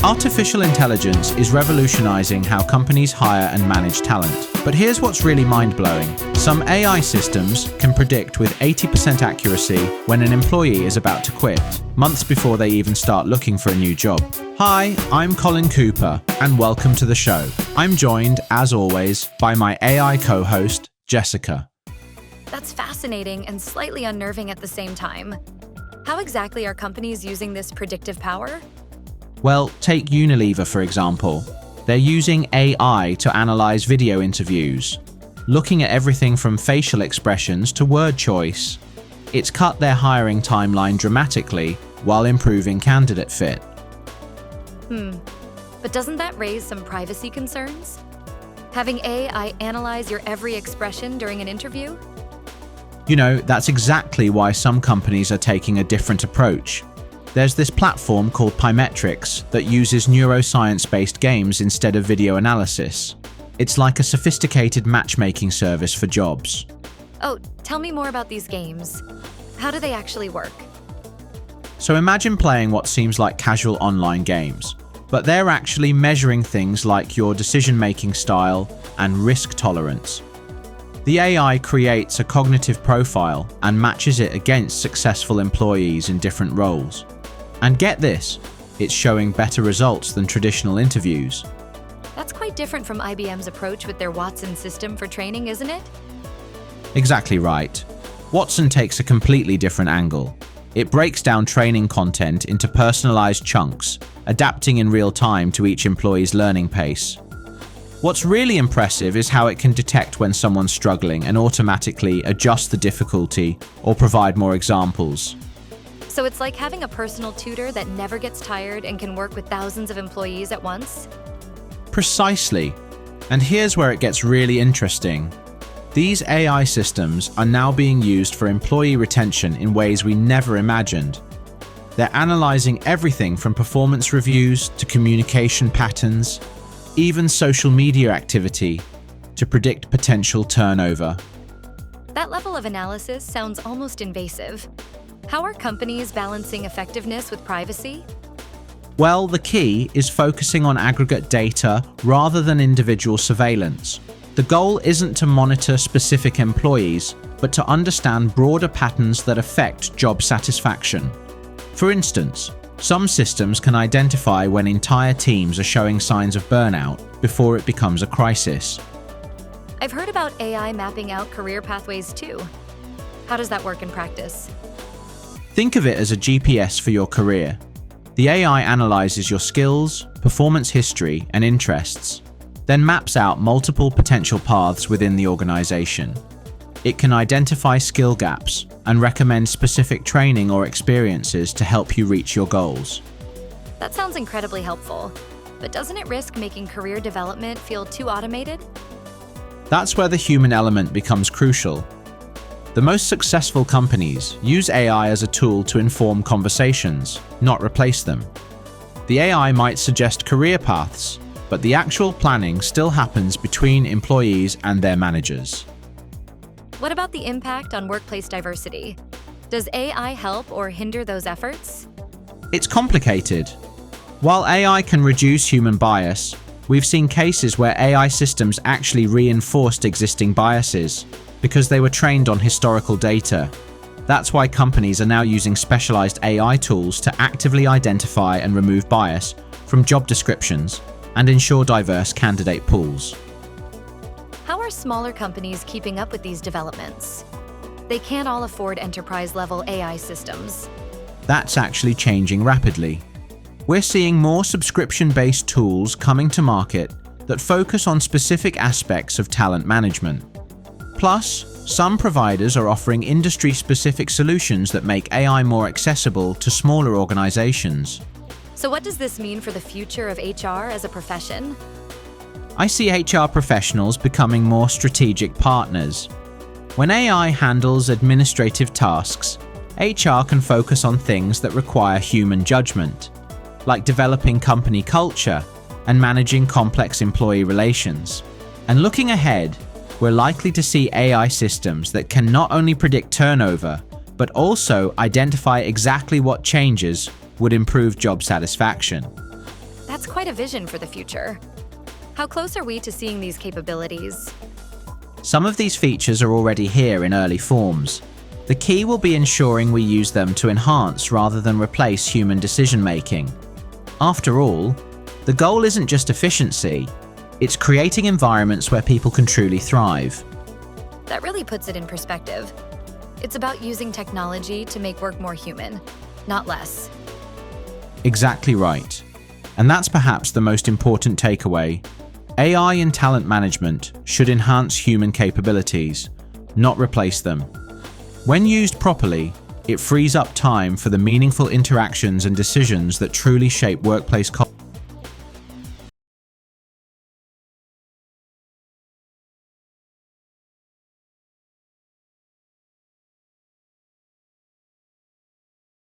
Artificial intelligence is revolutionizing how companies hire and manage talent. But here's what's really mind-blowing. Some AI systems can predict with 80% accuracy when an employee is about to quit, months before they even start looking for a new job. Hi, I'm Colin Cooper, and welcome to the show. I'm joined, as always, by my AI co-host, Jessica. That's fascinating and slightly unnerving at the same time. How exactly are companies using this predictive power? Well, take Unilever, for example. They're using AI to analyze video interviews, looking at everything from facial expressions to word choice. It's cut their hiring timeline dramatically while improving candidate fit. But doesn't that raise some privacy concerns? Having AI analyze your every expression during an interview? You know, that's exactly why some companies are taking a different approach. There's this platform called Pymetrics that uses neuroscience-based games instead of video analysis. It's like a sophisticated matchmaking service for jobs. Oh, tell me more about these games. How do they actually work? So imagine playing what seems like casual online games, but they're actually measuring things like your decision-making style and risk tolerance. The AI creates a cognitive profile and matches it against successful employees in different roles. And get this, it's showing better results than traditional interviews. That's quite different from IBM's approach with their Watson system for training, isn't it? Exactly right. Watson takes a completely different angle. It breaks down training content into personalized chunks, adapting in real time to each employee's learning pace. What's really impressive is how it can detect when someone's struggling and automatically adjust the difficulty or provide more examples. So it's like having a personal tutor that never gets tired and can work with thousands of employees at once? Precisely. And here's where it gets really interesting. These AI systems are now being used for employee retention in ways we never imagined. They're analyzing everything from performance reviews to communication patterns, even social media activity, to predict potential turnover. That level of analysis sounds almost invasive. How are companies balancing effectiveness with privacy? Well, the key is focusing on aggregate data rather than individual surveillance. The goal isn't to monitor specific employees, but to understand broader patterns that affect job satisfaction. For instance, some systems can identify when entire teams are showing signs of burnout before it becomes a crisis. I've heard about AI mapping out career pathways too. How does that work in practice? Think of it as a GPS for your career. The AI analyzes your skills, performance history, and interests, then maps out multiple potential paths within the organization. It can identify skill gaps and recommend specific training or experiences to help you reach your goals. That sounds incredibly helpful, but doesn't it risk making career development feel too automated? That's where the human element becomes crucial. The most successful companies use AI as a tool to inform conversations, not replace them. The AI might suggest career paths, but the actual planning still happens between employees and their managers. What about the impact on workplace diversity? Does AI help or hinder those efforts? It's complicated. While AI can reduce human bias, we've seen cases where AI systems actually reinforced existing biases because they were trained on historical data. That's why companies are now using specialized AI tools to actively identify and remove bias from job descriptions and ensure diverse candidate pools. How are smaller companies keeping up with these developments? They can't all afford enterprise-level AI systems. That's actually changing rapidly. We're seeing more subscription-based tools coming to market that focus on specific aspects of talent management. Plus, some providers are offering industry-specific solutions that make AI more accessible to smaller organizations. So what does this mean for the future of HR as a profession? I see HR professionals becoming more strategic partners. When AI handles administrative tasks, HR can focus on things that require human judgment, like developing company culture and managing complex employee relations. And looking ahead, we're likely to see AI systems that can not only predict turnover, but also identify exactly what changes would improve job satisfaction. That's quite a vision for the future. How close are we to seeing these capabilities? Some of these features are already here in early forms. The key will be ensuring we use them to enhance rather than replace human decision-making. After all, the goal isn't just efficiency, it's creating environments where people can truly thrive. That really puts it in perspective. It's about using technology to make work more human, not less. Exactly right. And that's perhaps the most important takeaway. AI in talent management should enhance human capabilities, not replace them. When used properly, it frees up time for the meaningful interactions and decisions that truly shape workplace culture.